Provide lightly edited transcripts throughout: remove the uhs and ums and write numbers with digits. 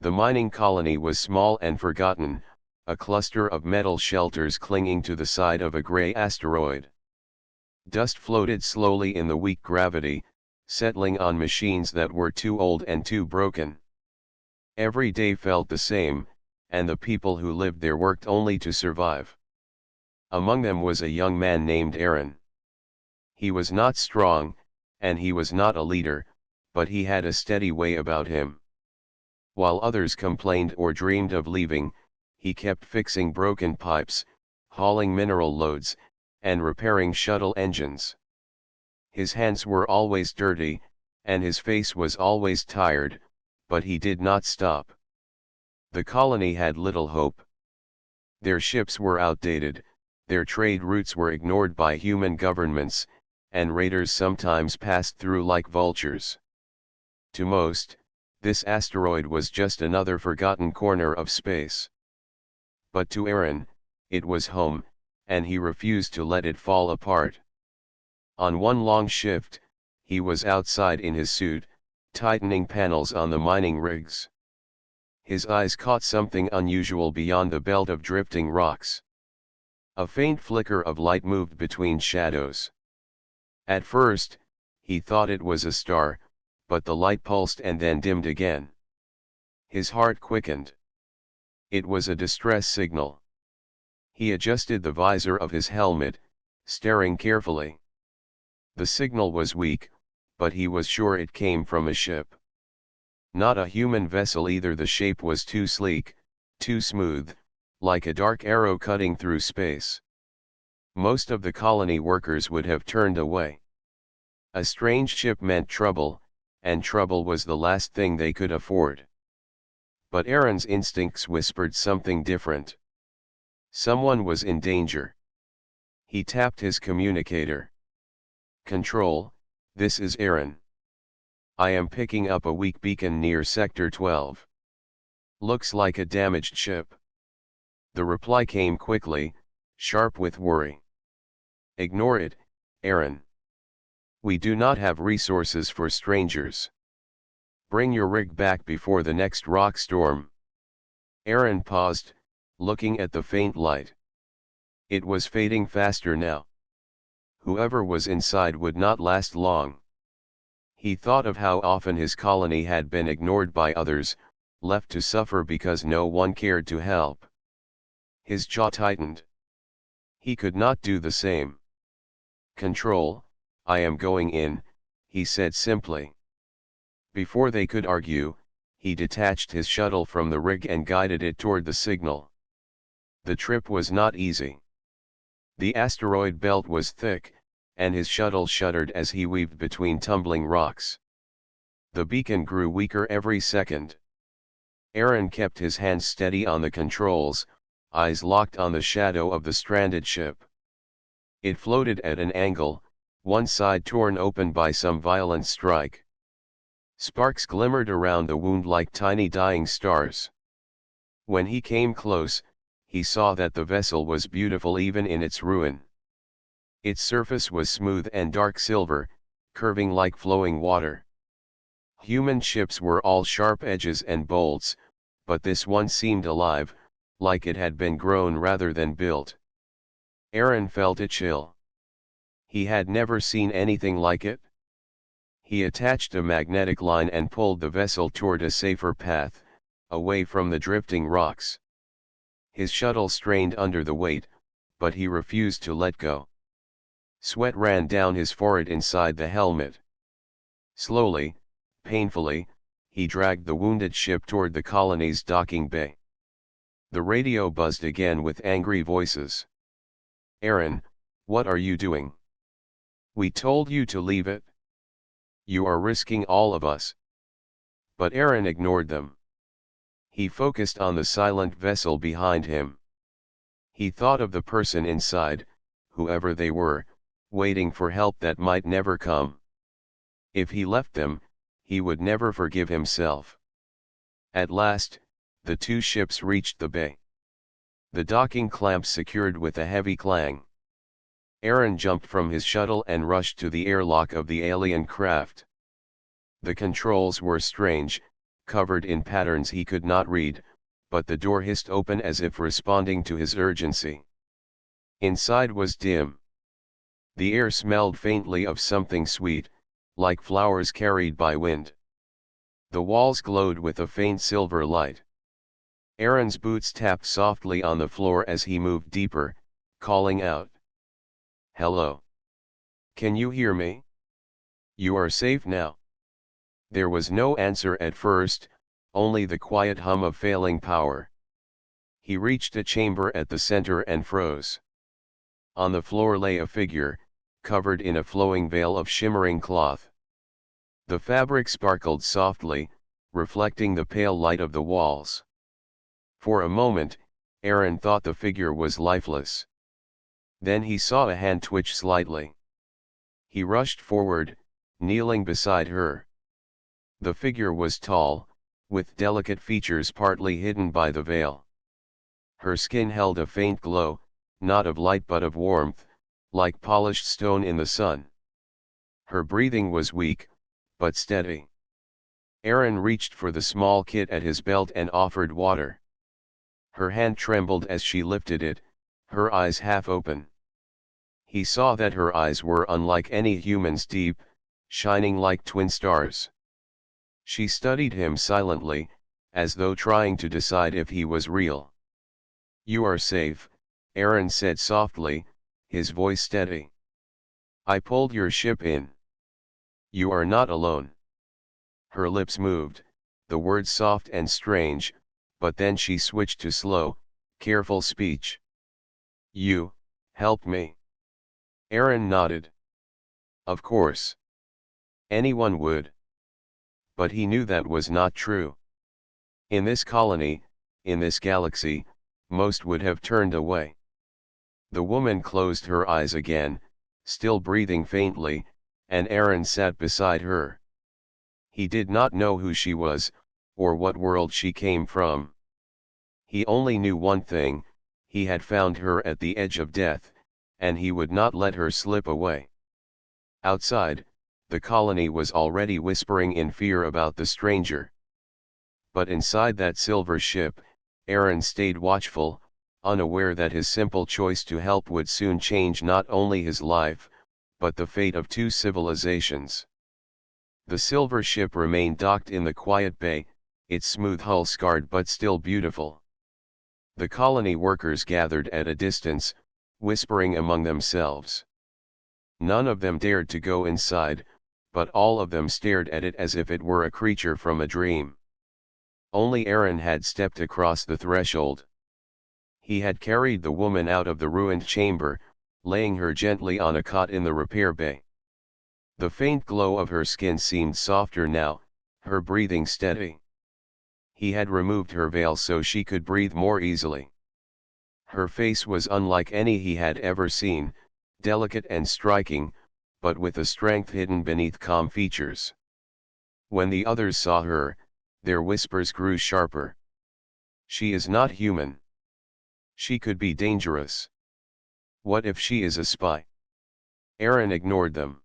The mining colony was small and forgotten, a cluster of metal shelters clinging to the side of a gray asteroid. Dust floated slowly in the weak gravity, settling on machines that were too old and too broken. Every day felt the same, and the people who lived there worked only to survive. Among them was a young man named Aaron. He was not strong, and he was not a leader, but he had a steady way about him. While others complained or dreamed of leaving, he kept fixing broken pipes, hauling mineral loads, and repairing shuttle engines. His hands were always dirty, and his face was always tired, but he did not stop. The colony had little hope. Their ships were outdated, their trade routes were ignored by human governments, and raiders sometimes passed through like vultures. To most, this asteroid was just another forgotten corner of space. But to Aaron, it was home, and he refused to let it fall apart. On one long shift, he was outside in his suit, tightening panels on the mining rigs. His eyes caught something unusual beyond the belt of drifting rocks. A faint flicker of light moved between shadows. At first, he thought it was a star, but the light pulsed and then dimmed again. His heart quickened. It was a distress signal. He adjusted the visor of his helmet, staring carefully. The signal was weak, but he was sure it came from a ship. Not a human vessel either. The shape was too sleek, too smooth, like a dark arrow cutting through space. Most of the colony workers would have turned away. A strange ship meant trouble, and trouble was the last thing they could afford. But Aaron's instincts whispered something different. Someone was in danger. He tapped his communicator. "Control, this is Aaron. I am picking up a weak beacon near Sector 12. Looks like a damaged ship." The reply came quickly, sharp with worry. "Ignore it, Aaron. We do not have resources for strangers. Bring your rig back before the next rock storm." Aaron paused, looking at the faint light. It was fading faster now. Whoever was inside would not last long. He thought of how often his colony had been ignored by others, left to suffer because no one cared to help. His jaw tightened. He could not do the same. "Control, I am going in," he said simply. Before they could argue, he detached his shuttle from the rig and guided it toward the signal. The trip was not easy. The asteroid belt was thick, and his shuttle shuddered as he weaved between tumbling rocks. The beacon grew weaker every second. Aaron kept his hands steady on the controls, eyes locked on the shadow of the stranded ship. It floated at an angle, one side torn open by some violent strike. Sparks glimmered around the wound like tiny dying stars. When he came close, he saw that the vessel was beautiful even in its ruin. Its surface was smooth and dark silver, curving like flowing water. Human ships were all sharp edges and bolts, but this one seemed alive, like it had been grown rather than built. Aaron felt a chill. He had never seen anything like it. He attached a magnetic line and pulled the vessel toward a safer path, away from the drifting rocks. His shuttle strained under the weight, but he refused to let go. Sweat ran down his forehead inside the helmet. Slowly, painfully, he dragged the wounded ship toward the colony's docking bay. The radio buzzed again with angry voices. "Aaron, what are you doing? We told you to leave it. You are risking all of us." But Aaron ignored them. He focused on the silent vessel behind him. He thought of the person inside, whoever they were, waiting for help that might never come. If he left them, he would never forgive himself. At last, the two ships reached the bay. The docking clamps secured with a heavy clang. Aaron jumped from his shuttle and rushed to the airlock of the alien craft. The controls were strange, covered in patterns he could not read, but the door hissed open as if responding to his urgency. Inside was dim. The air smelled faintly of something sweet, like flowers carried by wind. The walls glowed with a faint silver light. Aaron's boots tapped softly on the floor as he moved deeper, calling out, "Hello. Can you hear me? You are safe now." There was no answer at first, only the quiet hum of failing power. He reached a chamber at the center and froze. On the floor lay a figure, covered in a flowing veil of shimmering cloth. The fabric sparkled softly, reflecting the pale light of the walls. For a moment, Aaron thought the figure was lifeless. Then he saw a hand twitch slightly. He rushed forward, kneeling beside her. The figure was tall, with delicate features partly hidden by the veil. Her skin held a faint glow, not of light but of warmth, like polished stone in the sun. Her breathing was weak, but steady. Aaron reached for the small kit at his belt and offered water. Her hand trembled as she lifted it, her eyes half open. He saw that her eyes were unlike any human's, deep, shining like twin stars. She studied him silently, as though trying to decide if he was real. "You are safe," Aaron said softly, his voice steady. "I pulled your ship in. You are not alone." Her lips moved, the words soft and strange, but then she switched to slow, careful speech. "You helped me." Aaron nodded. Of course. Anyone would. But he knew that was not true. In this colony, in this galaxy, most would have turned away. The woman closed her eyes again, still breathing faintly, and Aaron sat beside her. He did not know who she was, or what world she came from. He only knew one thing: he had found her at the edge of death, and he would not let her slip away. Outside, the colony was already whispering in fear about the stranger. But inside that silver ship, Aaron stayed watchful, unaware that his simple choice to help would soon change not only his life, but the fate of two civilizations. The silver ship remained docked in the quiet bay, its smooth hull scarred but still beautiful. The colony workers gathered at a distance, whispering among themselves. None of them dared to go inside, but all of them stared at it as if it were a creature from a dream. Only Aaron had stepped across the threshold. He had carried the woman out of the ruined chamber, laying her gently on a cot in the repair bay. The faint glow of her skin seemed softer now, her breathing steady. He had removed her veil so she could breathe more easily. Her face was unlike any he had ever seen, delicate and striking, but with a strength hidden beneath calm features. When the others saw her, their whispers grew sharper. "She is not human. She could be dangerous. What if she is a spy?" Aaron ignored them.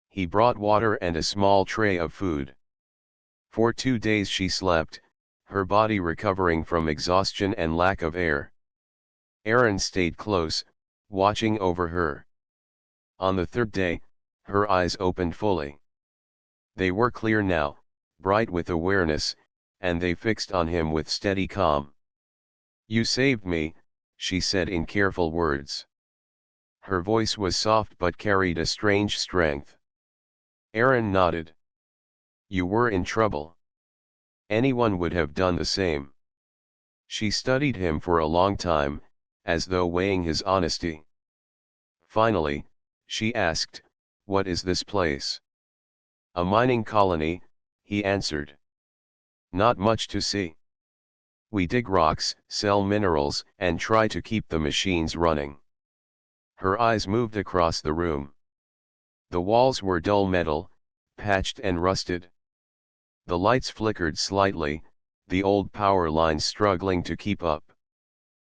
He brought water and a small tray of food. For 2 days she slept, her body recovering from exhaustion and lack of air. Aaron stayed close, watching over her. On the 3rd day, her eyes opened fully. They were clear now, bright with awareness, and they fixed on him with steady calm. "You saved me," she said in careful words. Her voice was soft but carried a strange strength. Aaron nodded. "You were in trouble. Anyone would have done the same." She studied him for a long time, as though weighing his honesty. Finally, she asked, "What is this place?" "A mining colony," he answered. "Not much to see. We dig rocks, sell minerals, and try to keep the machines running." Her eyes moved across the room. The walls were dull metal, patched and rusted. The lights flickered slightly, the old power lines struggling to keep up.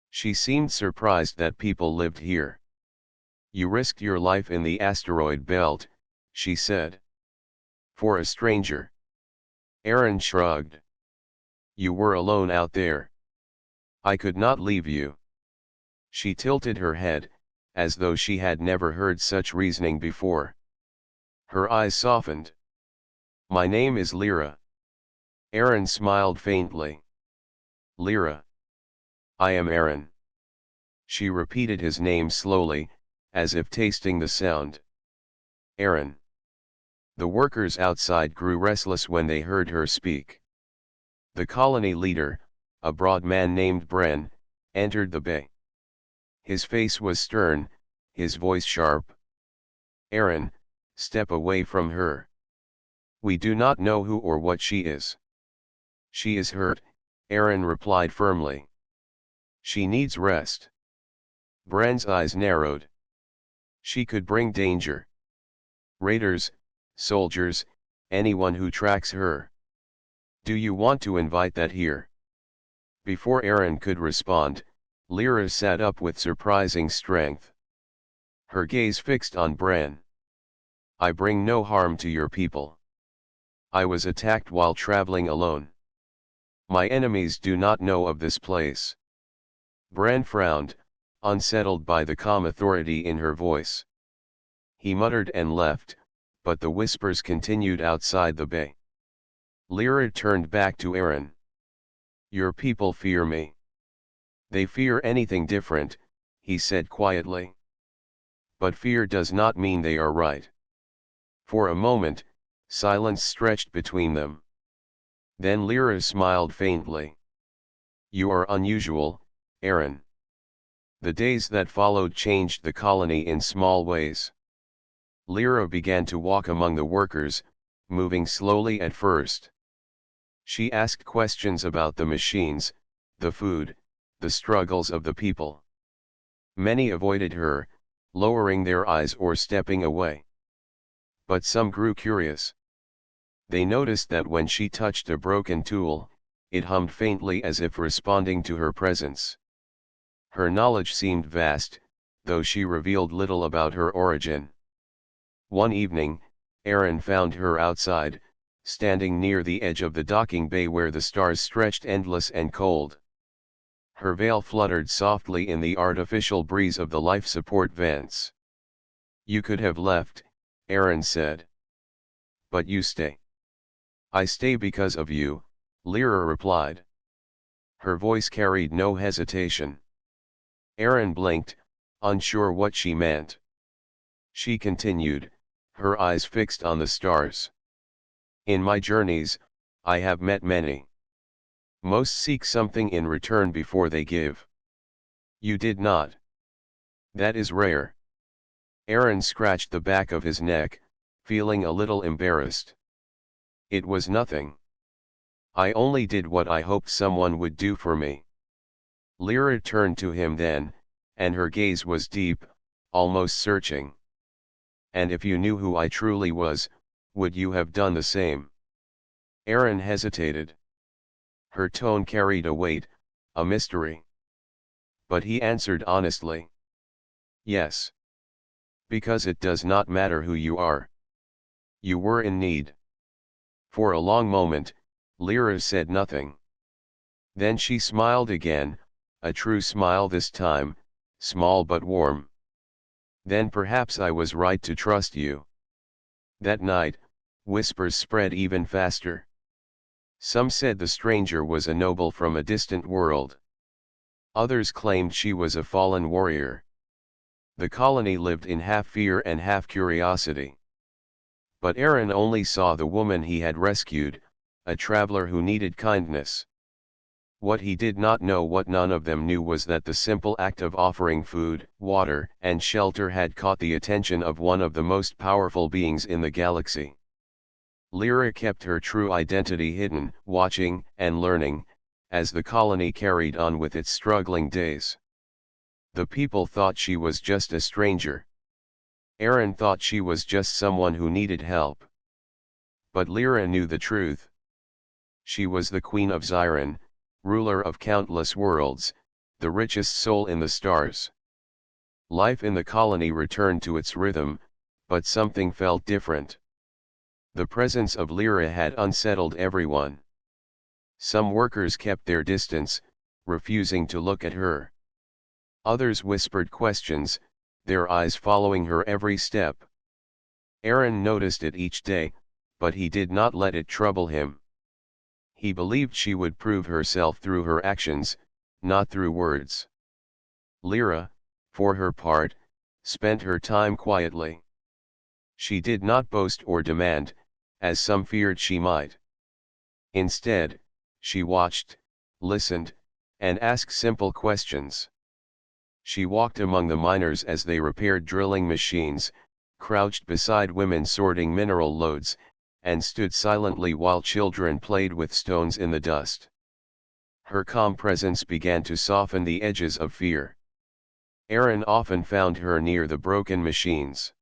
She seemed surprised that people lived here. "You risked your life in the asteroid belt," she said. "For a stranger." Aaron shrugged. You were alone out there. I could not leave you. She tilted her head, as though she had never heard such reasoning before. Her eyes softened. My name is Lyra. Aaron smiled faintly. Lyra. I am Aaron. She repeated his name slowly, as if tasting the sound. Aaron. The workers outside grew restless when they heard her speak. The colony leader, a broad man named Bren, entered the bay. His face was stern, his voice sharp. Aaron, step away from her. We do not know who or what she is. She is hurt, Aaron replied firmly. She needs rest. Bren's eyes narrowed. She could bring danger. Raiders, soldiers, anyone who tracks her. Do you want to invite that here? Before Aaron could respond, Lyra sat up with surprising strength. Her gaze fixed on Bren. I bring no harm to your people. I was attacked while traveling alone. My enemies do not know of this place. Bren frowned, unsettled by the calm authority in her voice. He muttered and left, but the whispers continued outside the bay. Lyra turned back to Aaron. Your people fear me. They fear anything different, he said quietly. But fear does not mean they are right. For a moment, silence stretched between them. Then Lyra smiled faintly. You are unusual, Aaron. The days that followed changed the colony in small ways. Lyra began to walk among the workers, moving slowly at first. She asked questions about the machines, the food, the struggles of the people. Many avoided her, lowering their eyes or stepping away. But some grew curious. They noticed that when she touched a broken tool, it hummed faintly as if responding to her presence. Her knowledge seemed vast, though she revealed little about her origin. One evening, Aaron found her outside, standing near the edge of the docking bay where the stars stretched endless and cold. Her veil fluttered softly in the artificial breeze of the life support vents. You could have left, Aaron said. But you stay. I stay because of you, Lyra replied. Her voice carried no hesitation. Aaron blinked, unsure what she meant. She continued, her eyes fixed on the stars. In my journeys, I have met many. Most seek something in return before they give. You did not. That is rare. Aaron scratched the back of his neck, feeling a little embarrassed. It was nothing. I only did what I hoped someone would do for me. Lyra turned to him then, and her gaze was deep, almost searching. And if you knew who I truly was, would you have done the same? Aaron hesitated. Her tone carried a weight, a mystery. But he answered honestly. Yes. Because it does not matter who you are. You were in need. For a long moment, Lyra said nothing. Then she smiled again, a true smile this time, small but warm. Then perhaps I was right to trust you. That night, whispers spread even faster. Some said the stranger was a noble from a distant world. Others claimed she was a fallen warrior. The colony lived in half fear and half curiosity. But Aaron only saw the woman he had rescued, a traveler who needed kindness. What he did not know, what none of them knew, was that the simple act of offering food, water, and shelter had caught the attention of one of the most powerful beings in the galaxy. Lyra kept her true identity hidden, watching and learning, as the colony carried on with its struggling days. The people thought she was just a stranger. Aaron thought she was just someone who needed help. But Lyra knew the truth. She was the Queen of Xiron, ruler of countless worlds, the richest soul in the stars. Life in the colony returned to its rhythm, but something felt different. The presence of Lyra had unsettled everyone. Some workers kept their distance, refusing to look at her. Others whispered questions, their eyes following her every step. Aaron noticed it each day, but he did not let it trouble him. He believed she would prove herself through her actions, not through words. Lyra, for her part, spent her time quietly. She did not boast or demand, as some feared she might. Instead, she watched, listened, and asked simple questions. She walked among the miners as they repaired drilling machines, crouched beside women sorting mineral loads, and stood silently while children played with stones in the dust. Her calm presence began to soften the edges of fear. Aaron often found her near the broken machines.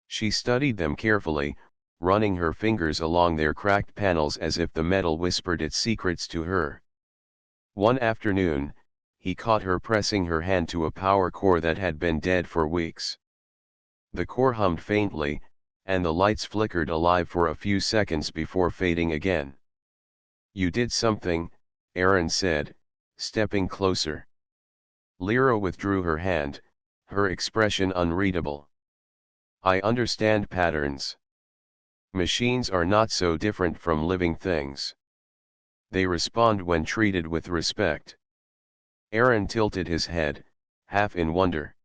She studied them carefully, running her fingers along their cracked panels as if the metal whispered its secrets to her. One afternoon, he caught her pressing her hand to a power core that had been dead for weeks. The core hummed faintly, and the lights flickered alive for a few seconds before fading again. "You did something," Aaron said, stepping closer. Lyra withdrew her hand, her expression unreadable. "I understand patterns. Machines are not so different from living things. They respond when treated with respect." Aaron tilted his head, half in wonder.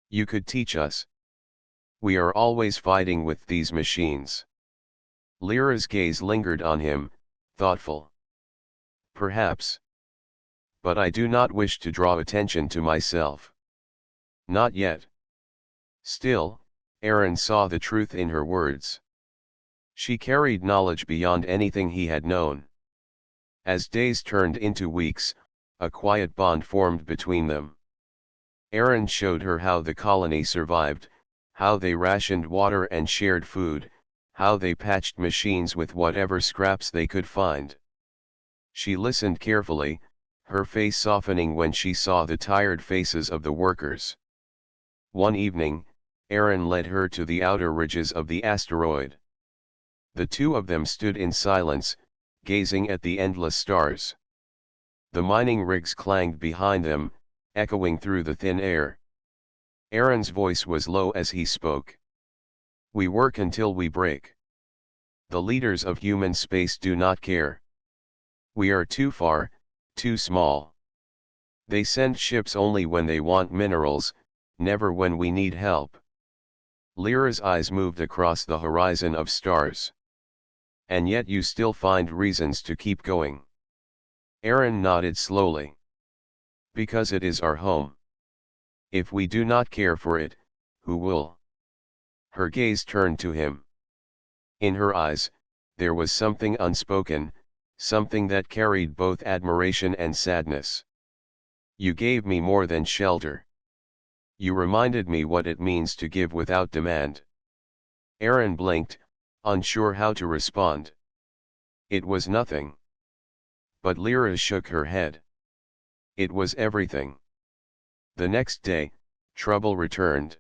"You could teach us. We are always fighting with these machines." Lyra's gaze lingered on him, thoughtful. "Perhaps. But I do not wish to draw attention to myself. Not yet." Still, Aaron saw the truth in her words. She carried knowledge beyond anything he had known. As days turned into weeks, a quiet bond formed between them. Aaron showed her how the colony survived, how they rationed water and shared food, how they patched machines with whatever scraps they could find. She listened carefully, her face softening when she saw the tired faces of the workers. One evening, Aaron led her to the outer ridges of the asteroid. The two of them stood in silence, gazing at the endless stars. The mining rigs clanged behind them, echoing through the thin air. Aaron's voice was low as he spoke. "We work until we break. The leaders of human space do not care. We are too far, too small. They send ships only when they want minerals, never when we need help." Lyra's eyes moved across the horizon of stars. "And yet you still find reasons to keep going." Aaron nodded slowly. "Because it is our home. If we do not care for it, who will?" Her gaze turned to him. In her eyes, there was something unspoken, something that carried both admiration and sadness. "You gave me more than shelter. You reminded me what it means to give without demand." Aaron blinked, unsure how to respond. "It was nothing." But Lyra shook her head. "It was everything." The next day, trouble returned.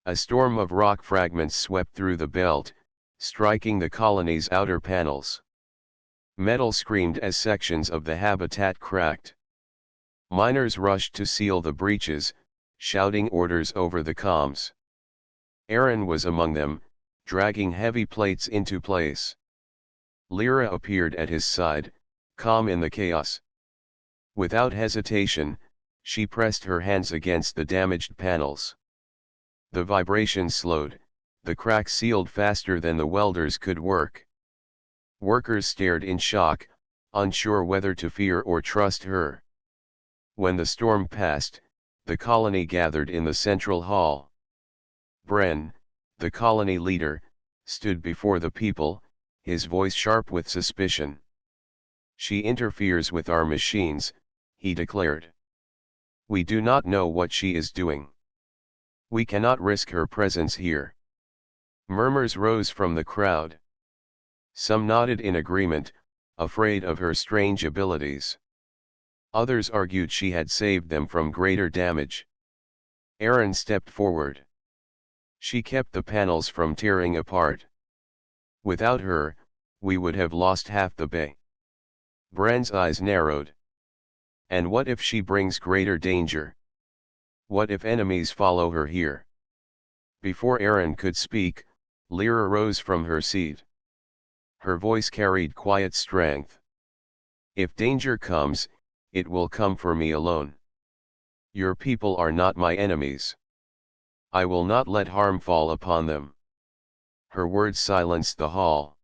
A storm of rock fragments swept through the belt, striking the colony's outer panels. Metal screamed as sections of the habitat cracked. Miners rushed to seal the breaches, shouting orders over the comms. Aaron was among them, dragging heavy plates into place. Lyra appeared at his side, calm in the chaos. Without hesitation, she pressed her hands against the damaged panels. The vibration slowed, the cracks sealed faster than the welders could work. Workers stared in shock, unsure whether to fear or trust her. When the storm passed, the colony gathered in the central hall. Bren, the colony leader, stood before the people, his voice sharp with suspicion. "She interferes with our machines," he declared. "We do not know what she is doing. We cannot risk her presence here." Murmurs rose from the crowd. Some nodded in agreement, afraid of her strange abilities. Others argued she had saved them from greater damage. Aaron stepped forward. "She kept the panels from tearing apart. Without her, we would have lost half the bay. Bran's eyes narrowed. And what if she brings greater danger? What if enemies follow her here? Before Aaron could speak, Lyra rose from her seat. Her voice carried quiet strength. If danger comes, it will come for me alone. Your people are not my enemies. I will not let harm fall upon them. Her words silenced the hall.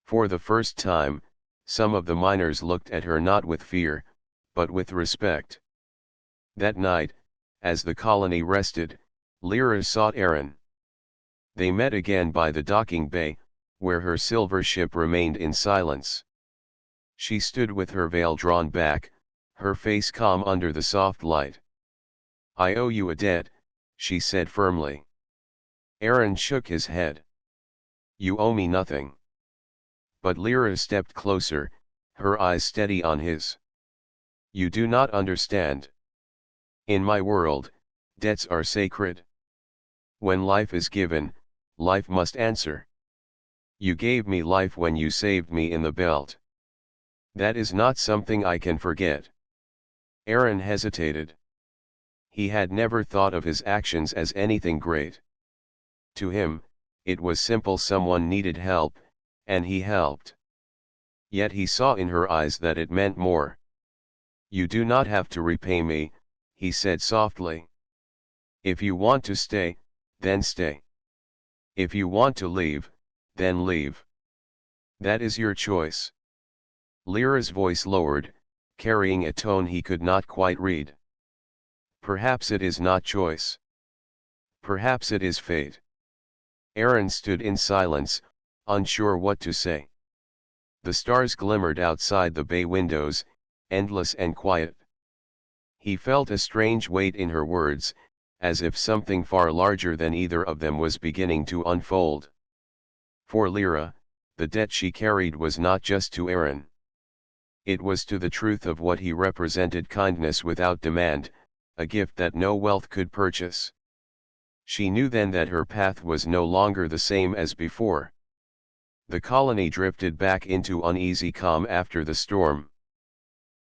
For the first time, some of the miners looked at her not with fear, but with respect. That night, as the colony rested, Lyra sought Aaron. They met again by the docking bay, where her silver ship remained in silence. She stood with her veil drawn back, her face calm under the soft light. I owe you a debt, she said firmly. Aaron shook his head. You owe me nothing. But Lyra stepped closer, her eyes steady on his. You do not understand. In my world, debts are sacred. When life is given, life must answer. You gave me life when you saved me in the belt. That is not something I can forget. Aaron hesitated. He had never thought of his actions as anything great. To him, it was simple: someone needed help, and he helped. Yet he saw in her eyes that it meant more. You do not have to repay me, he said softly. If you want to stay, then stay. If you want to leave, then leave. That is your choice. Lyra's voice lowered, carrying a tone he could not quite read. Perhaps it is not choice. Perhaps it is fate. Aaron stood in silence, unsure what to say. The stars glimmered outside the bay windows, endless and quiet. He felt a strange weight in her words, as if something far larger than either of them was beginning to unfold. For Lyra, the debt she carried was not just to Aaron. It was to the truth of what he represented: kindness without demand, a gift that no wealth could purchase. She knew then that her path was no longer the same as before. The colony drifted back into uneasy calm after the storm.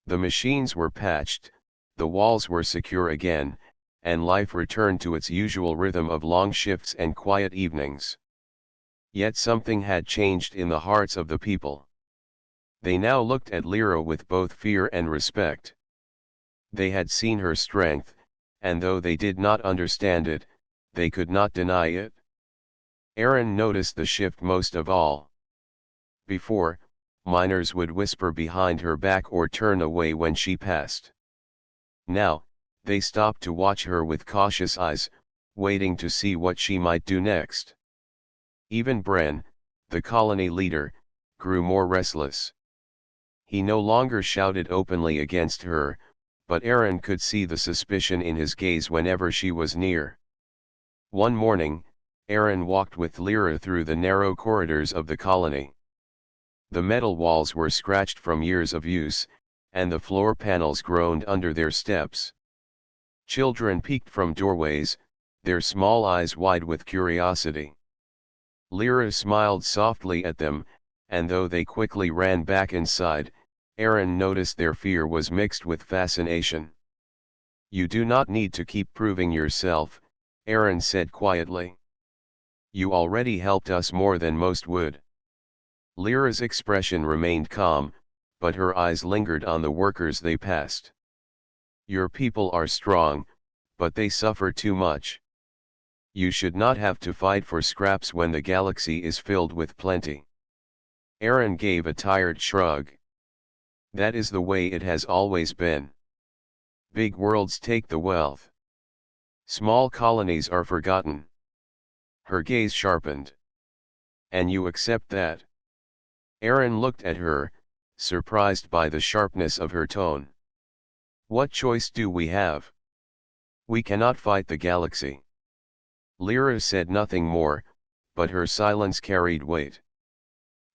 The machines were patched, the walls were secure again, and life returned to its usual rhythm of long shifts and quiet evenings. Yet something had changed in the hearts of the people. They now looked at Lyra with both fear and respect. They had seen her strength, and though they did not understand it, they could not deny it. Aaron noticed the shift most of all. Before, miners would whisper behind her back or turn away when she passed. Now, they stopped to watch her with cautious eyes, waiting to see what she might do next. Even Bren, the colony leader, grew more restless. He no longer shouted openly against her, but Aaron could see the suspicion in his gaze whenever she was near. One morning, Aaron walked with Lyra through the narrow corridors of the colony. The metal walls were scratched from years of use, and the floor panels groaned under their steps. Children peeked from doorways, their small eyes wide with curiosity. Lyra smiled softly at them, and though they quickly ran back inside, Aaron noticed their fear was mixed with fascination. You do not need to keep proving yourself, Aaron said quietly. You already helped us more than most would. Lyra's expression remained calm, but her eyes lingered on the workers they passed. Your people are strong, but they suffer too much. You should not have to fight for scraps when the galaxy is filled with plenty. Aaron gave a tired shrug. That is the way it has always been. Big worlds take the wealth. Small colonies are forgotten. Her gaze sharpened. And you accept that? Aaron looked at her, surprised by the sharpness of her tone. What choice do we have? We cannot fight the galaxy. Lyra said nothing more, but her silence carried weight.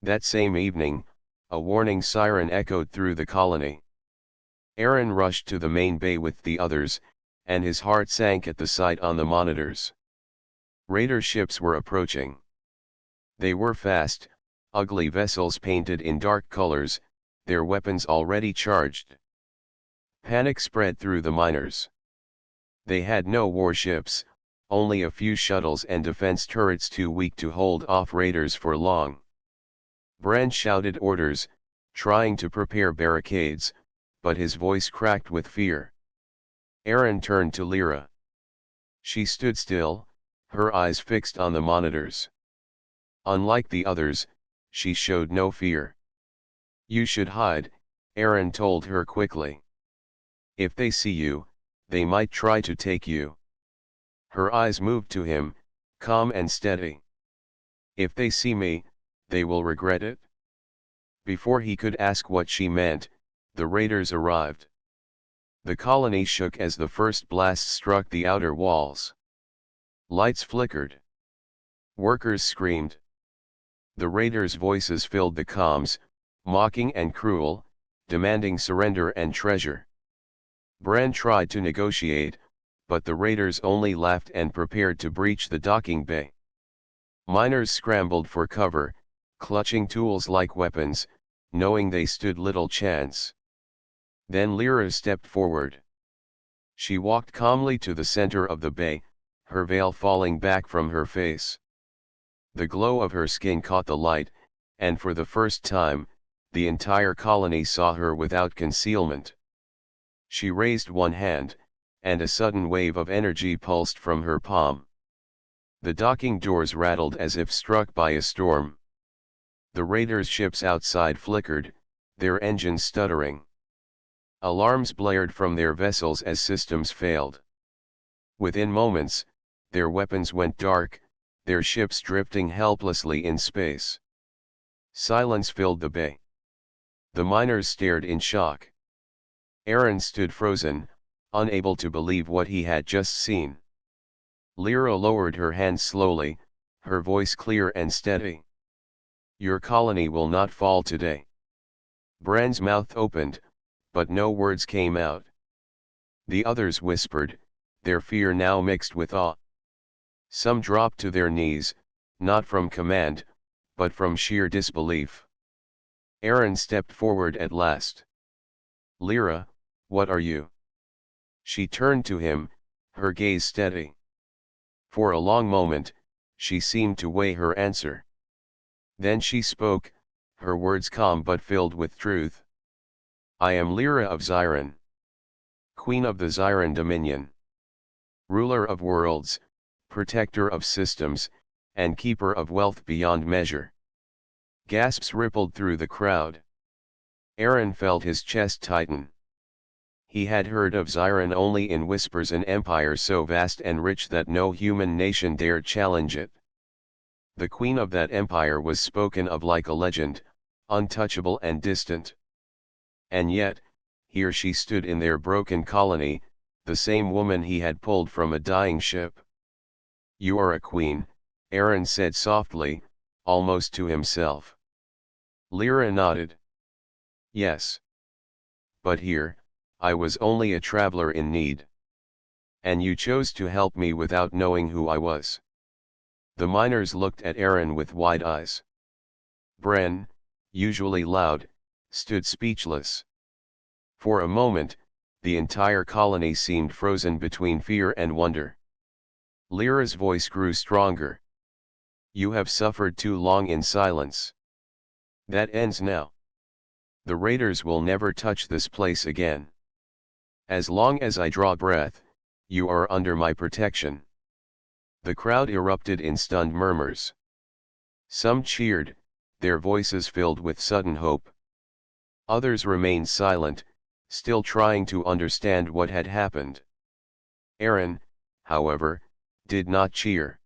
That same evening, a warning siren echoed through the colony. Aaron rushed to the main bay with the others, and his heart sank at the sight on the monitors. Raider ships were approaching. They were fast, ugly vessels painted in dark colors, their weapons already charged. Panic spread through the miners. They had no warships, only a few shuttles and defense turrets too weak to hold off raiders for long. Bran shouted orders, trying to prepare barricades, but his voice cracked with fear. Aaron turned to Lyra. She stood still, her eyes fixed on the monitors. Unlike the others, she showed no fear. "You should hide," Aaron told her quickly. "If they see you, they might try to take you." Her eyes moved to him, calm and steady. "If they see me, they will regret it." Before he could ask what she meant, the raiders arrived. The colony shook as the first blast struck the outer walls. Lights flickered. Workers screamed. The raiders' voices filled the comms, mocking and cruel, demanding surrender and treasure. Bran tried to negotiate, but the raiders only laughed and prepared to breach the docking bay. Miners scrambled for cover, clutching tools like weapons, knowing they stood little chance. Then Lyra stepped forward. She walked calmly to the center of the bay, her veil falling back from her face. The glow of her skin caught the light, and for the first time, the entire colony saw her without concealment. She raised one hand, and a sudden wave of energy pulsed from her palm. The docking doors rattled as if struck by a storm. The raiders' ships outside flickered, their engines stuttering. Alarms blared from their vessels as systems failed. Within moments, their weapons went dark, their ships drifting helplessly in space. Silence filled the bay. The miners stared in shock. Aaron stood frozen, unable to believe what he had just seen. Lyra lowered her hand slowly, her voice clear and steady. "Your colony will not fall today." Bran's mouth opened, but no words came out. The others whispered, their fear now mixed with awe. Some dropped to their knees, not from command, but from sheer disbelief. Aaron stepped forward at last. "Lyra, what are you?" She turned to him, her gaze steady. For a long moment, she seemed to weigh her answer. Then she spoke, her words calm but filled with truth. "I am Lyra of Xiren. Queen of the Xiren Dominion. Ruler of worlds, protector of systems, and keeper of wealth beyond measure." Gasps rippled through the crowd. Aaron felt his chest tighten. He had heard of Xiren only in whispers, an empire so vast and rich that no human nation dared challenge it. The queen of that empire was spoken of like a legend, untouchable and distant. And yet, here she stood in their broken colony, the same woman he had pulled from a dying ship. "You are a queen," Aaron said softly, almost to himself. Lyra nodded. "Yes. But here, I was only a traveler in need. And you chose to help me without knowing who I was." The miners looked at Aaron with wide eyes. Bran, usually loud, stood speechless. For a moment, the entire colony seemed frozen between fear and wonder. Lyra's voice grew stronger. "You have suffered too long in silence. That ends now. The raiders will never touch this place again. As long as I draw breath, you are under my protection." The crowd erupted in stunned murmurs. Some cheered, their voices filled with sudden hope. Others remained silent, still trying to understand what had happened. Aaron, however, did not cheer.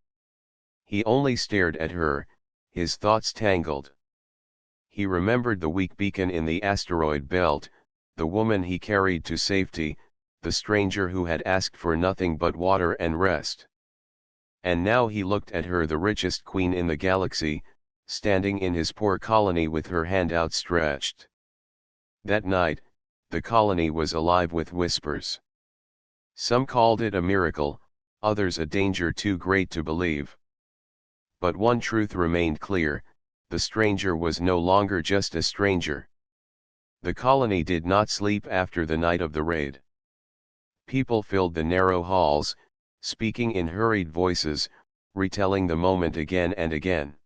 He only stared at her, his thoughts tangled. He remembered the weak beacon in the asteroid belt, the woman he carried to safety, the stranger who had asked for nothing but water and rest. And now he looked at her, the richest queen in the galaxy, standing in his poor colony with her hand outstretched. That night, the colony was alive with whispers. Some called it a miracle, others a danger too great to believe. But one truth remained clear: the stranger was no longer just a stranger. The colony did not sleep after the night of the raid. People filled the narrow halls, speaking in hurried voices, retelling the moment again and again.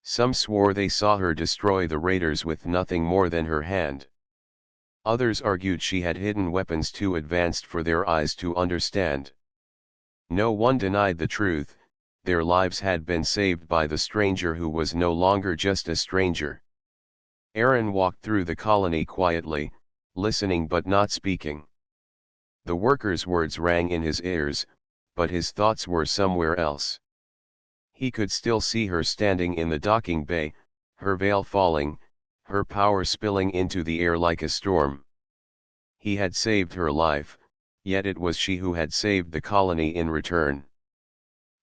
Some swore they saw her destroy the raiders with nothing more than her hand. Others argued she had hidden weapons too advanced for their eyes to understand. No one denied the truth, their lives had been saved by the stranger who was no longer just a stranger. Aaron walked through the colony quietly, listening but not speaking. The workers' words rang in his ears, but his thoughts were somewhere else. He could still see her standing in the docking bay, her veil falling, her power spilling into the air like a storm. He had saved her life, yet it was she who had saved the colony in return.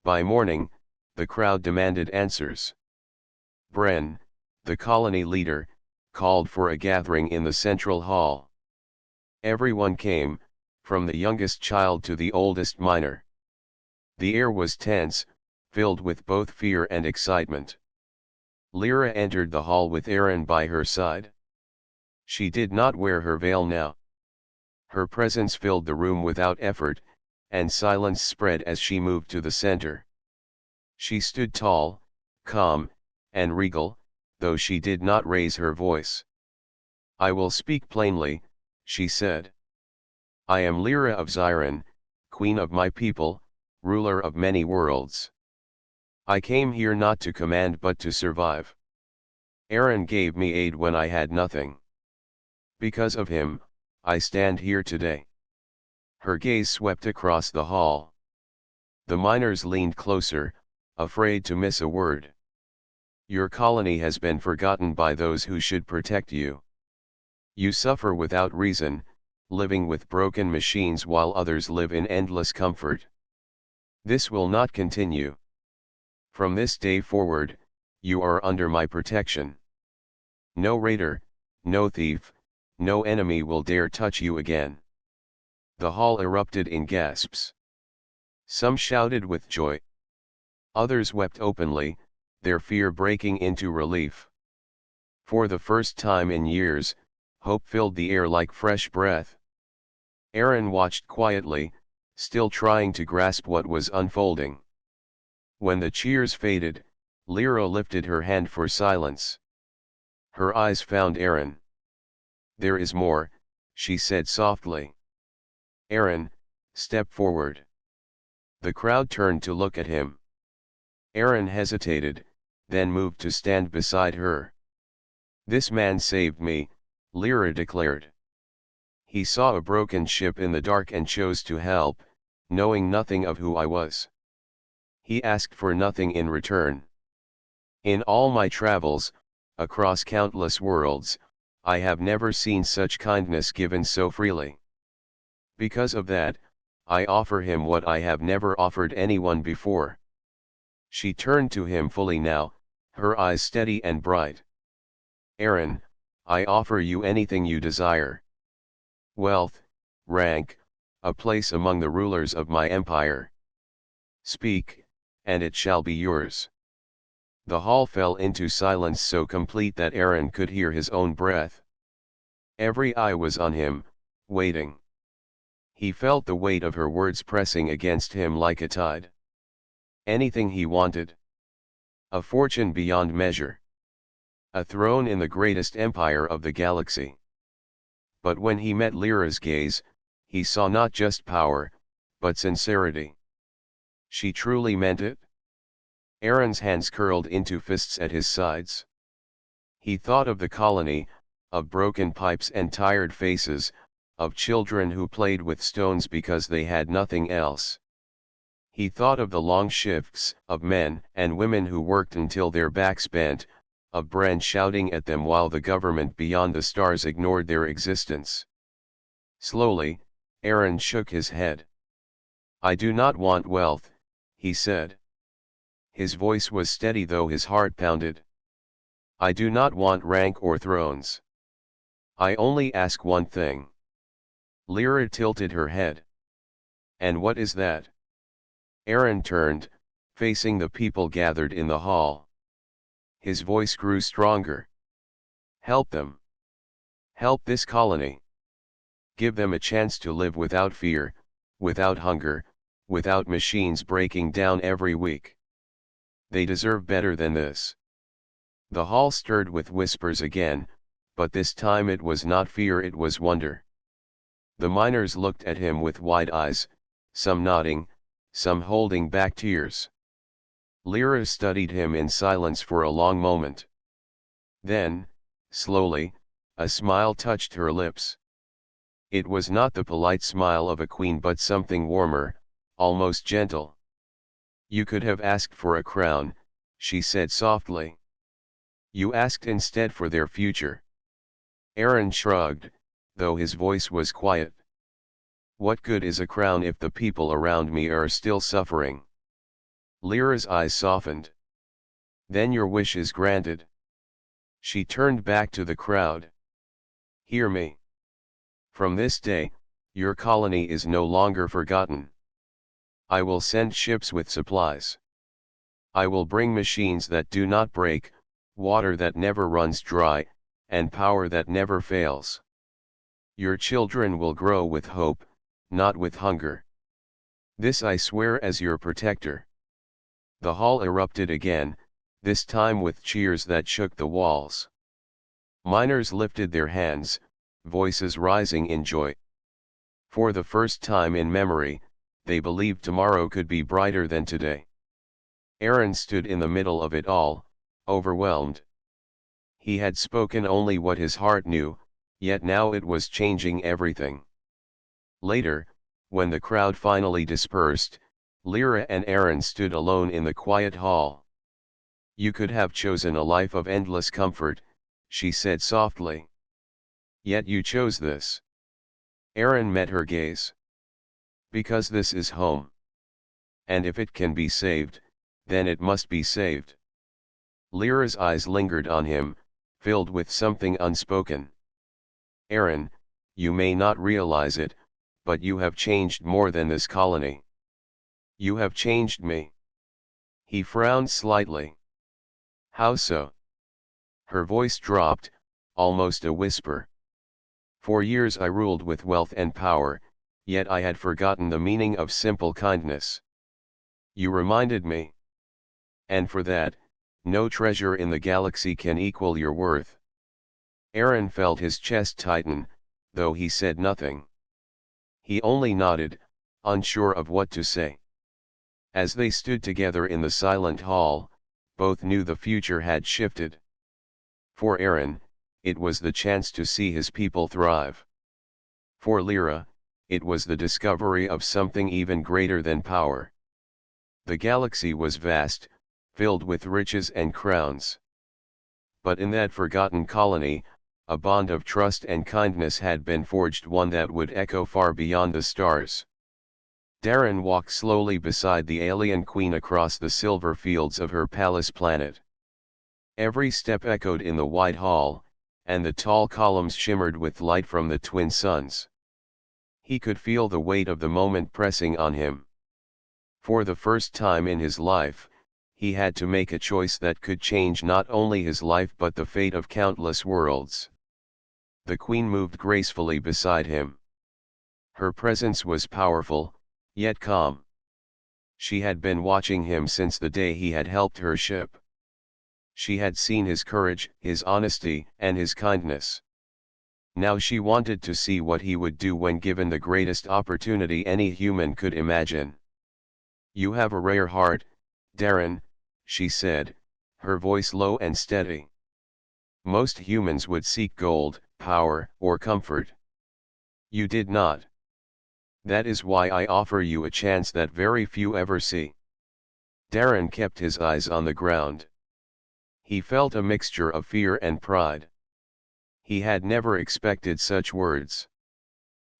By morning, the crowd demanded answers. Bren, the colony leader, called for a gathering in the central hall. Everyone came, from the youngest child to the oldest miner. The air was tense, filled with both fear and excitement. Lyra entered the hall with Aaron by her side. She did not wear her veil now. Her presence filled the room without effort, and silence spread as she moved to the center. She stood tall, calm, and regal, though she did not raise her voice. "I will speak plainly," she said. "I am Lyra of Xiron, queen of my people, ruler of many worlds. I came here not to command but to survive. Aaron gave me aid when I had nothing. Because of him, I stand here today." Her gaze swept across the hall. The miners leaned closer, afraid to miss a word. "Your colony has been forgotten by those who should protect you. You suffer without reason, living with broken machines while others live in endless comfort. This will not continue. From this day forward, you are under my protection. No raider, no thief, no enemy will dare touch you again." The hall erupted in gasps. Some shouted with joy. Others wept openly, their fear breaking into relief. For the first time in years, hope filled the air like fresh breath. Aaron watched quietly, still trying to grasp what was unfolding. When the cheers faded, Lyra lifted her hand for silence. Her eyes found Aaron. "There is more," she said softly. "Aaron, step forward." The crowd turned to look at him. Aaron hesitated, then moved to stand beside her. "This man saved me," Lyra declared. "He saw a broken ship in the dark and chose to help, knowing nothing of who I was. He asked for nothing in return. In all my travels, across countless worlds, I have never seen such kindness given so freely. Because of that, I offer him what I have never offered anyone before." She turned to him fully now, her eyes steady and bright. "Aaron, I offer you anything you desire. Wealth, rank, a place among the rulers of my empire. Speak, and it shall be yours." The hall fell into silence so complete that Aaron could hear his own breath. Every eye was on him, waiting. He felt the weight of her words pressing against him like a tide. Anything he wanted. A fortune beyond measure. A throne in the greatest empire of the galaxy. But when he met Lyra's gaze, he saw not just power, but sincerity. She truly meant it? Aaron's hands curled into fists at his sides. He thought of the colony, of broken pipes and tired faces, of children who played with stones because they had nothing else. He thought of the long shifts, of men and women who worked until their backs bent, of Bran shouting at them while the government beyond the stars ignored their existence. Slowly, Aaron shook his head. "I do not want wealth," he said. His voice was steady though his heart pounded. "I do not want rank or thrones. I only ask one thing." Lyra tilted her head. "And what is that?" Aaron turned, facing the people gathered in the hall. His voice grew stronger. Help them. Help this colony. Give them a chance to live without fear, without hunger, without machines breaking down every week. They deserve better than this. The hall stirred with whispers again, but this time it was not fear, it was wonder. The miners looked at him with wide eyes, some nodding, some holding back tears. Lyra studied him in silence for a long moment. Then, slowly, a smile touched her lips. It was not the polite smile of a queen but something warmer, almost gentle. You could have asked for a crown, she said softly. You asked instead for their future. Aaron shrugged, though his voice was quiet. What good is a crown if the people around me are still suffering? Lyra's eyes softened. Then your wish is granted. She turned back to the crowd. Hear me. From this day, your colony is no longer forgotten. I will send ships with supplies. I will bring machines that do not break, water that never runs dry, and power that never fails. Your children will grow with hope, not with hunger. This I swear as your protector. The hall erupted again, this time with cheers that shook the walls. Miners lifted their hands, voices rising in joy. For the first time in memory, they believed tomorrow could be brighter than today. Aaron stood in the middle of it all, overwhelmed. He had spoken only what his heart knew, yet now it was changing everything. Later, when the crowd finally dispersed, Lyra and Aaron stood alone in the quiet hall. You could have chosen a life of endless comfort, she said softly. Yet you chose this. Aaron met her gaze. Because this is home. And if it can be saved, then it must be saved. Lyra's eyes lingered on him, filled with something unspoken. Aaron, you may not realize it, but you have changed more than this colony. You have changed me. He frowned slightly. How so? Her voice dropped, almost a whisper. For years I ruled with wealth and power, yet I had forgotten the meaning of simple kindness. You reminded me. And for that, no treasure in the galaxy can equal your worth. Aaron felt his chest tighten, though he said nothing. He only nodded, unsure of what to say. As they stood together in the silent hall, both knew the future had shifted. For Aaron, it was the chance to see his people thrive. For Lyra, it was the discovery of something even greater than power. The galaxy was vast, filled with riches and crowns. But in that forgotten colony, a bond of trust and kindness had been forged, one that would echo far beyond the stars. Darren walked slowly beside the alien queen across the silver fields of her palace planet. Every step echoed in the wide hall, and the tall columns shimmered with light from the twin suns. He could feel the weight of the moment pressing on him. For the first time in his life, he had to make a choice that could change not only his life but the fate of countless worlds. The queen moved gracefully beside him. Her presence was powerful, yet calm. She had been watching him since the day he had helped her ship. She had seen his courage, his honesty, and his kindness. Now she wanted to see what he would do when given the greatest opportunity any human could imagine. You have a rare heart, Darren, she said, her voice low and steady. Most humans would seek gold, power, or comfort. You did not. That is why I offer you a chance that very few ever see. Darren kept his eyes on the ground. He felt a mixture of fear and pride. He had never expected such words.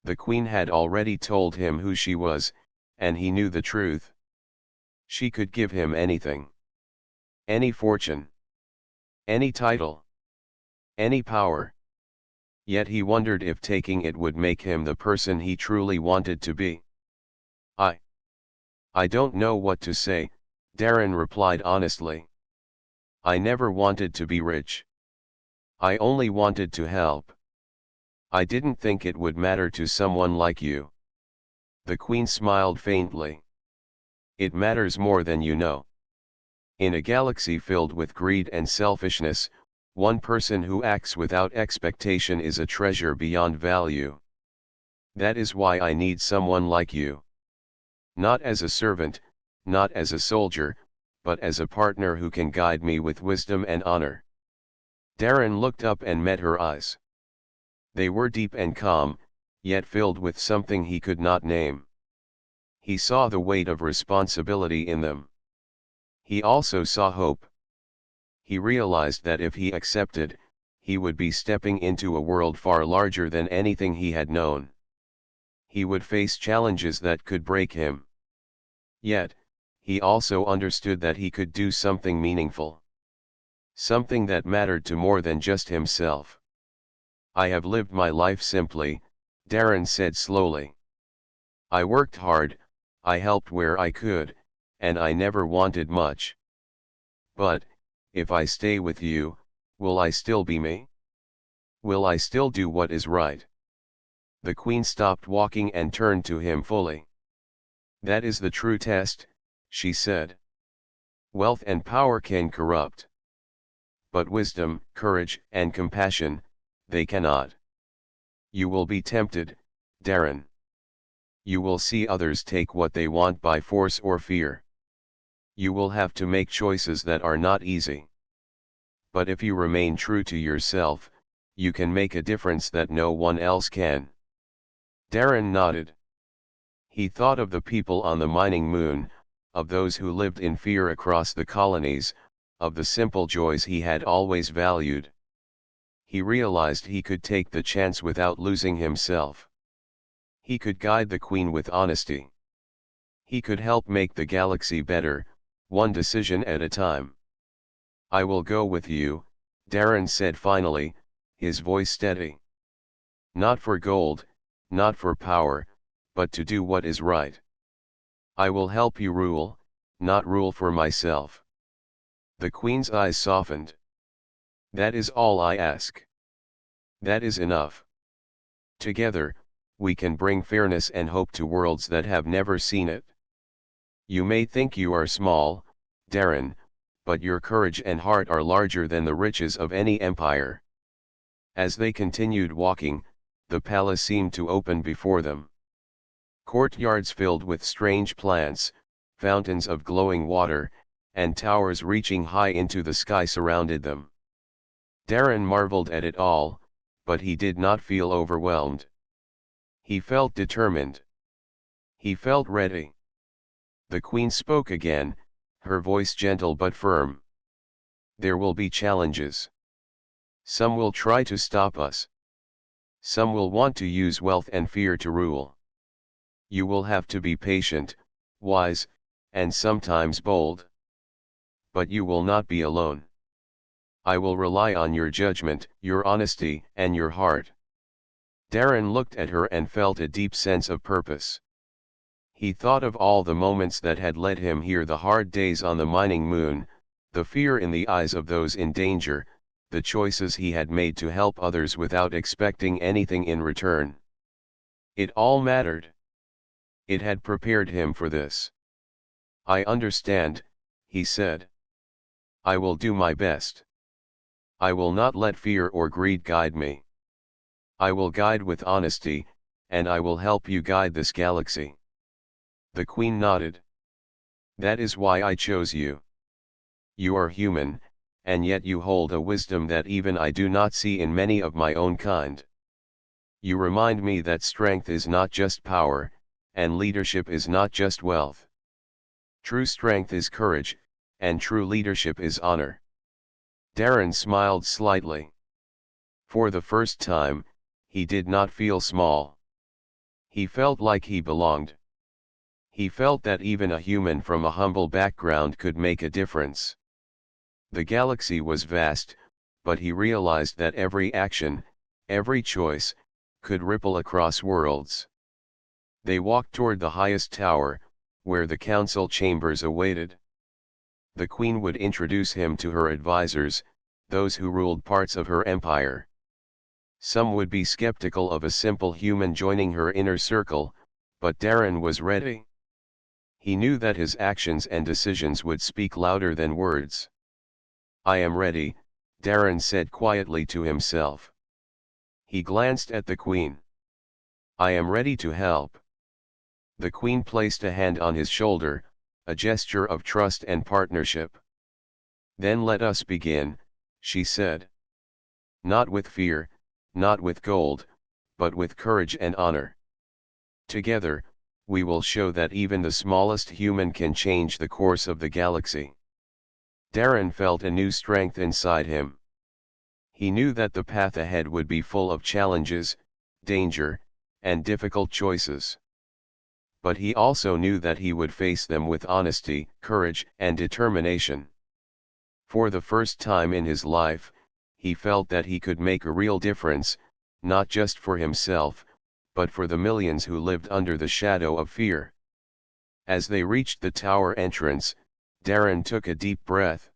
The queen had already told him who she was, and he knew the truth. She could give him anything. Any fortune. Any title. Any power. Yet he wondered if taking it would make him the person he truly wanted to be. I don't know what to say, Darren replied honestly. I never wanted to be rich. I only wanted to help. I didn't think it would matter to someone like you. The Queen smiled faintly. It matters more than you know. In a galaxy filled with greed and selfishness, one person who acts without expectation is a treasure beyond value. That is why I need someone like you. Not as a servant, not as a soldier, but as a partner who can guide me with wisdom and honor. Darren looked up and met her eyes. They were deep and calm, yet filled with something he could not name. He saw the weight of responsibility in them. He also saw hope. He realized that if he accepted, he would be stepping into a world far larger than anything he had known. He would face challenges that could break him. Yet, he also understood that he could do something meaningful. Something that mattered to more than just himself. I have lived my life simply, Darren said slowly. I worked hard, I helped where I could, and I never wanted much. But, if I stay with you, will I still be me? Will I still do what is right? The Queen stopped walking and turned to him fully. That is the true test, she said. Wealth and power can corrupt. But wisdom, courage, and compassion, they cannot. You will be tempted, Darren. You will see others take what they want by force or fear. You will have to make choices that are not easy. But if you remain true to yourself, you can make a difference that no one else can. Darren nodded. He thought of the people on the mining moon, of those who lived in fear across the colonies, of the simple joys he had always valued. He realized he could take the chance without losing himself. He could guide the Queen with honesty. He could help make the galaxy better, one decision at a time. I will go with you, Darren said finally, his voice steady. Not for gold, not for power, but to do what is right. I will help you rule, not rule for myself. The Queen's eyes softened. That is all I ask. That is enough. Together, we can bring fairness and hope to worlds that have never seen it. You may think you are small, Darren, but your courage and heart are larger than the riches of any empire. As they continued walking, the palace seemed to open before them. Courtyards filled with strange plants, fountains of glowing water, and towers reaching high into the sky surrounded them. Darren marveled at it all, but he did not feel overwhelmed. He felt determined. He felt ready. The Queen spoke again, her voice gentle but firm. There will be challenges. Some will try to stop us. Some will want to use wealth and fear to rule. You will have to be patient, wise, and sometimes bold. But you will not be alone. I will rely on your judgment, your honesty, and your heart. Darren looked at her and felt a deep sense of purpose. He thought of all the moments that had led him here, the hard days on the mining moon, the fear in the eyes of those in danger, the choices he had made to help others without expecting anything in return. It all mattered. It had prepared him for this. I understand, he said. I will do my best. I will not let fear or greed guide me. I will guide with honesty, and I will help you guide this galaxy. The Queen nodded. That is why I chose you. You are human, and yet you hold a wisdom that even I do not see in many of my own kind. You remind me that strength is not just power, and leadership is not just wealth. True strength is courage, and true leadership is honor. Darren smiled slightly. For the first time, he did not feel small. He felt like he belonged. He felt that even a human from a humble background could make a difference. The galaxy was vast, but he realized that every action, every choice, could ripple across worlds. They walked toward the highest tower, where the council chambers awaited. the queen would introduce him to her advisors, those who ruled parts of her empire. Some would be skeptical of a simple human joining her inner circle, but Darren was ready. He knew that his actions and decisions would speak louder than words. "I am ready," Darren said quietly to himself. He glanced at the queen. "I am ready to help." The queen placed a hand on his shoulder, a gesture of trust and partnership. "Then let us begin," she said. "Not with fear, not with gold, but with courage and honor. Together, we will show that even the smallest human can change the course of the galaxy." Darren felt a new strength inside him. He knew that the path ahead would be full of challenges, danger, and difficult choices. But he also knew that he would face them with honesty, courage, and determination. For the first time in his life, he felt that he could make a real difference, not just for himself, but for the millions who lived under the shadow of fear. As they reached the tower entrance, Darren took a deep breath.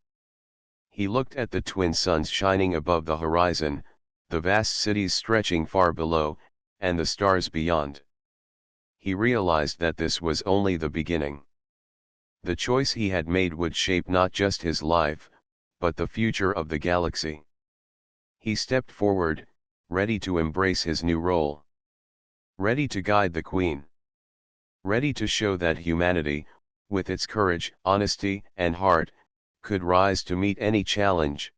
He looked at the twin suns shining above the horizon, the vast cities stretching far below, and the stars beyond. He realized that this was only the beginning. The choice he had made would shape not just his life, but the future of the galaxy. He stepped forward, ready to embrace his new role. Ready to guide the queen. Ready to show that humanity, with its courage, honesty, and heart, could rise to meet any challenge.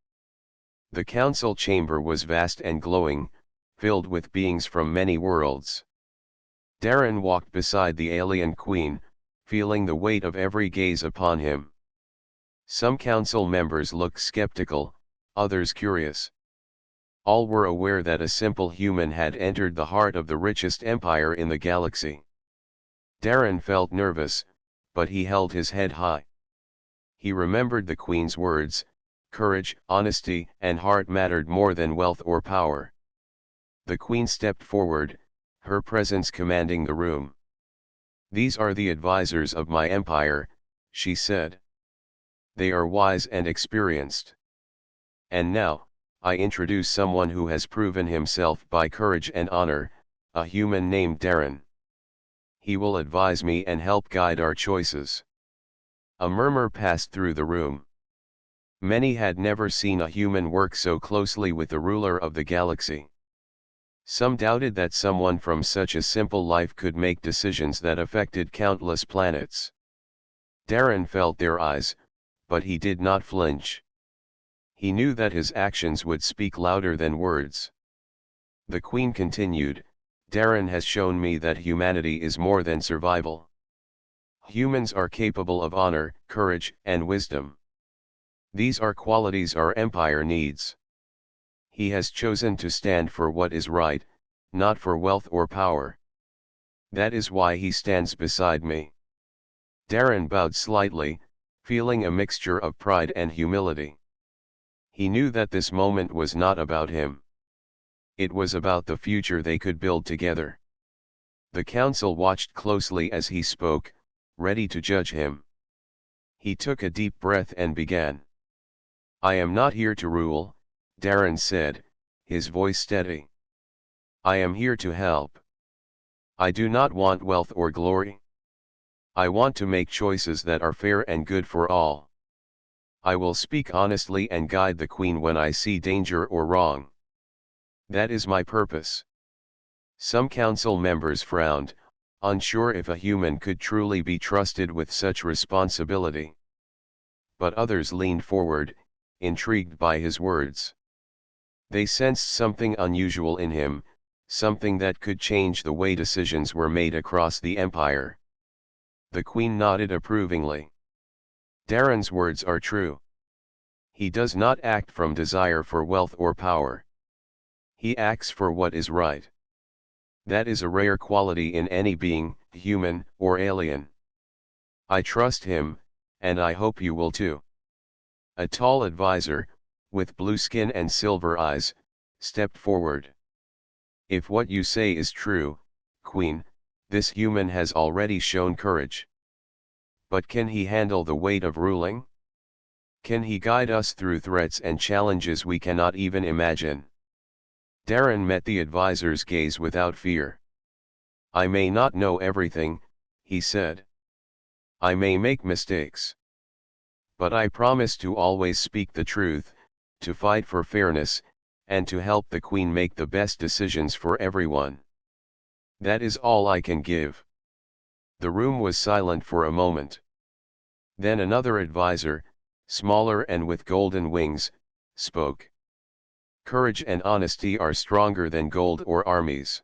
The council chamber was vast and glowing, filled with beings from many worlds. Darren walked beside the alien queen, feeling the weight of every gaze upon him. Some council members looked skeptical, others curious. All were aware that a simple human had entered the heart of the richest empire in the galaxy. Darren felt nervous, but he held his head high. He remembered the queen's words: courage, honesty, and heart mattered more than wealth or power. The queen stepped forward, her presence commanding the room. "These are the advisors of my empire," she said. "They are wise and experienced. And now, I introduce someone who has proven himself by courage and honor, a human named Darren. He will advise me and help guide our choices." A murmur passed through the room. Many had never seen a human work so closely with the ruler of the galaxy. Some doubted that someone from such a simple life could make decisions that affected countless planets. Darren felt their eyes, but he did not flinch. He knew that his actions would speak louder than words. The queen continued, "Darren has shown me that humanity is more than survival. Humans are capable of honor, courage, and wisdom. These are qualities our empire needs. He has chosen to stand for what is right, not for wealth or power. That is why he stands beside me." Darren bowed slightly, feeling a mixture of pride and humility. He knew that this moment was not about him. It was about the future they could build together. The council watched closely as he spoke, ready to judge him. He took a deep breath and began. "I am not here to rule," Darren said, his voice steady. "I am here to help. I do not want wealth or glory. I want to make choices that are fair and good for all. I will speak honestly and guide the queen when I see danger or wrong. That is my purpose." Some council members frowned, unsure if a human could truly be trusted with such responsibility. But others leaned forward, intrigued by his words. They sensed something unusual in him, something that could change the way decisions were made across the empire. The queen nodded approvingly. "Darren's words are true. He does not act from desire for wealth or power. He acts for what is right. That is a rare quality in any being, human or alien. I trust him, and I hope you will too." A tall advisor, with blue skin and silver eyes, stepped forward. "If what you say is true, Queen, this human has already shown courage. But can he handle the weight of ruling? Can he guide us through threats and challenges we cannot even imagine? Darren met the advisor's gaze without fear. I may not know everything, he said. I may make mistakes. But I promise to always speak the truth, to fight for fairness, and to help the Queen make the best decisions for everyone. That is all I can give. The room was silent for a moment. Then another advisor, smaller and with golden wings, spoke. Courage and honesty are stronger than gold or armies.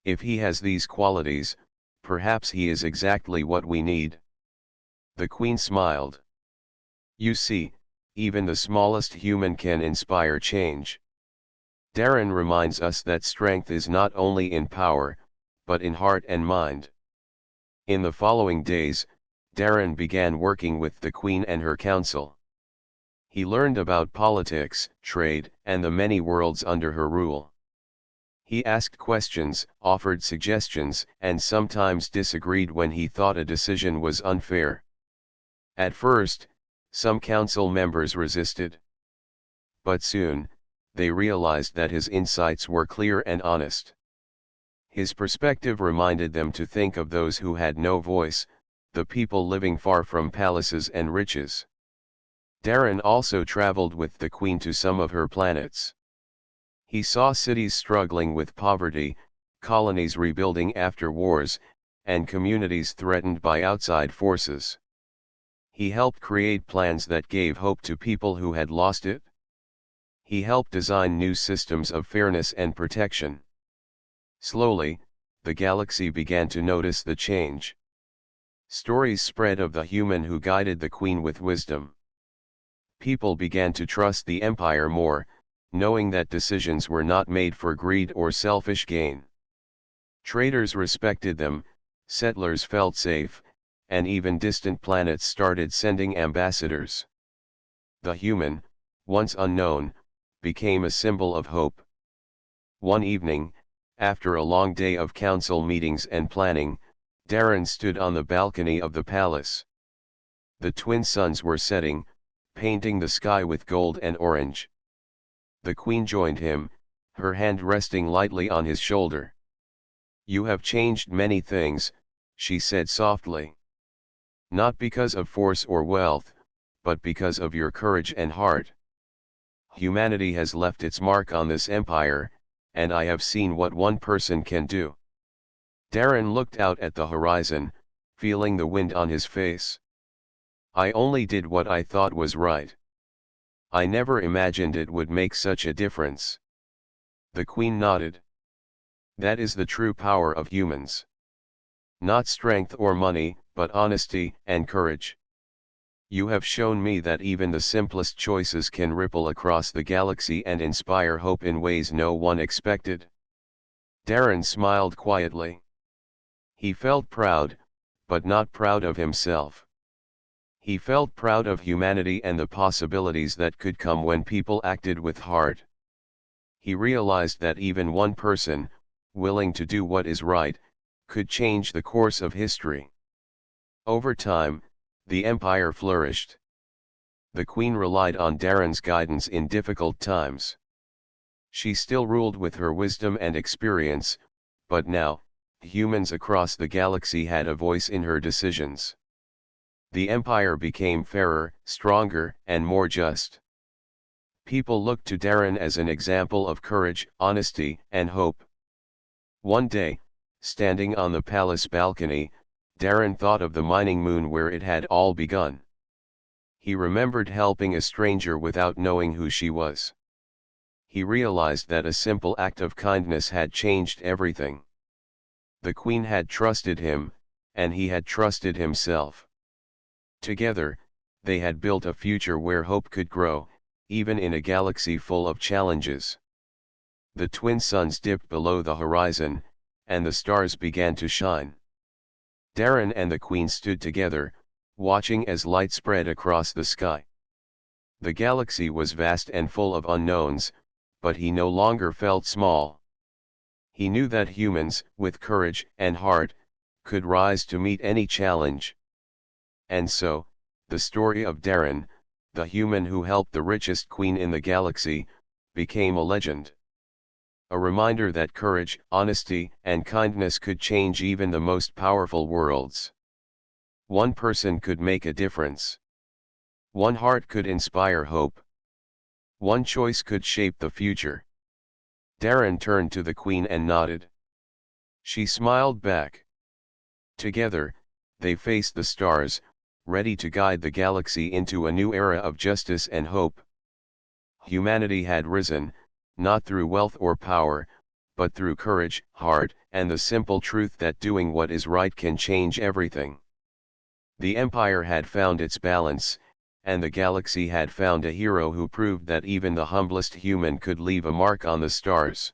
If he has these qualities, perhaps he is exactly what we need. The Queen smiled. You see, even the smallest human can inspire change. Darren reminds us that strength is not only in power, but in heart and mind. In the following days, Darren began working with the Queen and her council. He learned about politics, trade, and the many worlds under her rule. He asked questions, offered suggestions, and sometimes disagreed when he thought a decision was unfair. At first, some council members resisted. But soon, they realized that his insights were clear and honest. His perspective reminded them to think of those who had no voice, the people living far from palaces and riches. Darren also traveled with the Queen to some of her planets. He saw cities struggling with poverty, colonies rebuilding after wars, and communities threatened by outside forces. He helped create plans that gave hope to people who had lost it. He helped design new systems of fairness and protection. Slowly, the galaxy began to notice the change. Stories spread of the human who guided the Queen with wisdom. People began to trust the Empire more, knowing that decisions were not made for greed or selfish gain. Traders respected them, settlers felt safe, and even distant planets started sending ambassadors. The human, once unknown, became a symbol of hope. One evening, after a long day of council meetings and planning, Darren stood on the balcony of the palace. The twin suns were setting, painting the sky with gold and orange. The Queen joined him, her hand resting lightly on his shoulder. You have changed many things, she said softly. Not because of force or wealth, but because of your courage and heart. Humanity has left its mark on this empire, and I have seen what one person can do. Darren looked out at the horizon, feeling the wind on his face. I only did what I thought was right. I never imagined it would make such a difference. The Queen nodded. That is the true power of humans. Not strength or money, but honesty and courage. You have shown me that even the simplest choices can ripple across the galaxy and inspire hope in ways no one expected. Darren smiled quietly. He felt proud, but not proud of himself. He felt proud of humanity and the possibilities that could come when people acted with heart. He realized that even one person, willing to do what is right, could change the course of history. Over time, the empire flourished. The Queen relied on Darren's guidance in difficult times. She still ruled with her wisdom and experience, but now, humans across the galaxy had a voice in her decisions. The empire became fairer, stronger, and more just. People looked to Darren as an example of courage, honesty, and hope. One day, standing on the palace balcony, Darren thought of the mining moon where it had all begun. He remembered helping a stranger without knowing who she was. He realized that a simple act of kindness had changed everything. The Queen had trusted him, and he had trusted himself. Together, they had built a future where hope could grow, even in a galaxy full of challenges. The twin suns dipped below the horizon, and the stars began to shine. Darren and the Queen stood together, watching as light spread across the sky. The galaxy was vast and full of unknowns, but he no longer felt small. He knew that humans, with courage and heart, could rise to meet any challenge. And so, the story of Darren, the human who helped the richest queen in the galaxy, became a legend. A reminder that courage, honesty, and kindness could change even the most powerful worlds. One person could make a difference. One heart could inspire hope. One choice could shape the future. Darren turned to the Queen and nodded. She smiled back. Together, they faced the stars, ready to guide the galaxy into a new era of justice and hope. Humanity had risen, not through wealth or power, but through courage, heart, and the simple truth that doing what is right can change everything. The Empire had found its balance, and the galaxy had found a hero who proved that even the humblest human could leave a mark on the stars.